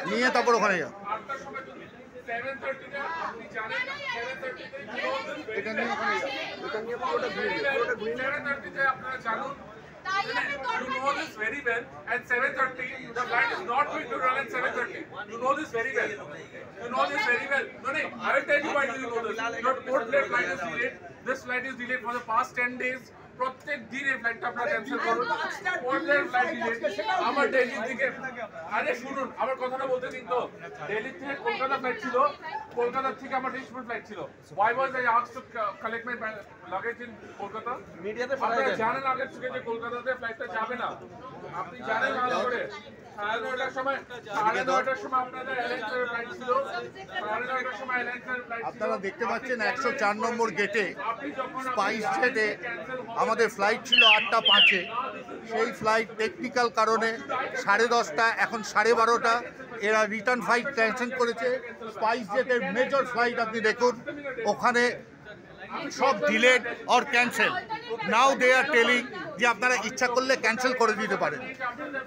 নিয়ে তারপর ওখানে যাও। You know this very well. At 7:30, the flight is not going to run at 7:30. You know this very well. You know this very well. No, I will tell you why do you know this. Your Port Blair flight is delayed. This flight is delayed for the past 10 days. প্রত্যেক দিন এই ফ্লাইটটা আপনারা cancel করুন। Portland flight delay আমার দিল্লি থেকে, আরে শুনুন আমার কথাটা বলতে দিন তো। দিল্লি থেকে কলকাতা ফ্লাইট ছিল, কলকাতা থেকে আমার রিচমন্ড ফ্লাইট ছিল। Why was I asked to collect my luggage in Kolkata? মিডিয়াতে আপনারা জানেন আগে থেকে যে কলকাতাতে ফ্লাইটটা যাবে না, আপনি জানেন ভালো করে। 9:30টার সময় আপনাদের এয়ারলাইন্সের ফ্লাইট ছিল, 9:30টার সময় এয়ারলাইন্সের ফ্লাইট ছিল। আপনারা দেখতে পাচ্ছেন 104 নম্বর গেটে স্পাইস জেটে আমাদের ফ্লাইট ছিল 8টা 5-এ। সেই ফ্লাইট টেকনিক্যাল কারণে 10:30টা, এখন 12:30টা এরা রিটার্ন ফ্লাইট ক্যান্সেল করেছে। স্পাইস জেটের মেজর ফ্লাইট আপনি দেখুন ওখানে সব delayed or cancel. Now they are telling যে আপনারা ইচ্ছা করলে ক্যান্সেল করে দিতে পারেন।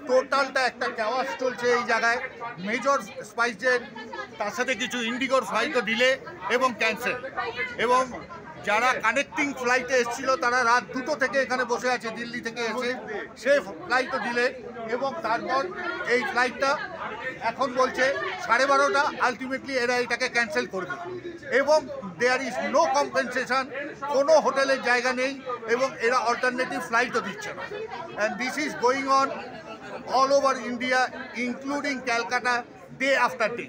টোটালটা একটা ক্যাওয়াস চলছে এই জায়গায়। মেজর স্পাইস জেট, তার সাথে কিছু ইন্ডিগোর ফ্লাইটও ডিলে এবং ক্যান্সেল। এবং যারা কানেক্টিং ফ্লাইটে এসেছিল তারা রাত 2টো থেকে এখানে বসে আছে দিল্লি থেকে এসে, সেই ফ্লাইটও ডিলে। এবং তারপর এই ফ্লাইটটা এখন বলছে 12:30টা, আলটিমেটলি এরা এটাকে ক্যান্সেল করবে। এবং দেয়ার ইজ নো কম্পেনসেশন, কোনো হোটেলের জায়গা নেই এবং এরা অল্টারনেটিভ ফ্লাইটও দিচ্ছে না। And this is going on all over India including Calcutta, day after day.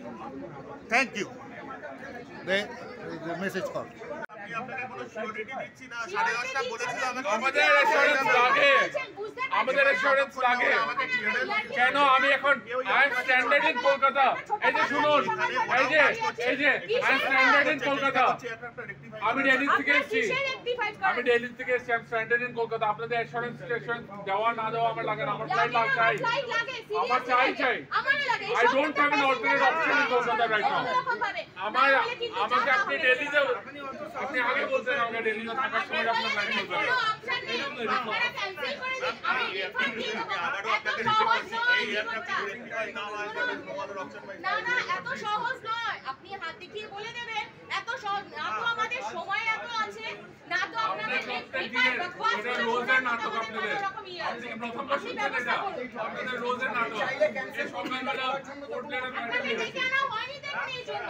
Thank you. Message কর। আমাদের এসিওরেন্স লাগে কেন? আমি এখন I am stranded in Kolkata. এই যে শুনুন, এই যে I am stranded in Kolkata. আমি দিল্লি থেকে এসেছি, আমি দিল্লি থেকে এসেছি। I am stranded in Kolkata. আপনাদের এসিওরেন্স দেওয়া না দেওয়া আমার লাগে না, আমার ফ্লাইট চাই, আমার চাই। I don't have an alternate option in Kolkata right now. আমাকে আপনি দিল্লিতে, আপনি আগে বলছেন আমাকে দিল্লিতে থাকার সময় আপনার ফ্লাইট চলবে না। এত সহজ নয়, আপনি হাত দেখিয়ে বলে দেবেন এত সহজ না তো। আমাদের সময় এত আছে না তো। আপনাদের রোজের নাটক, আপনাদের প্রথম শুনছেন এটা, আপনাদের রোজের নাটক। এই সকালবেলা হয়নি দেখুন এই জন্য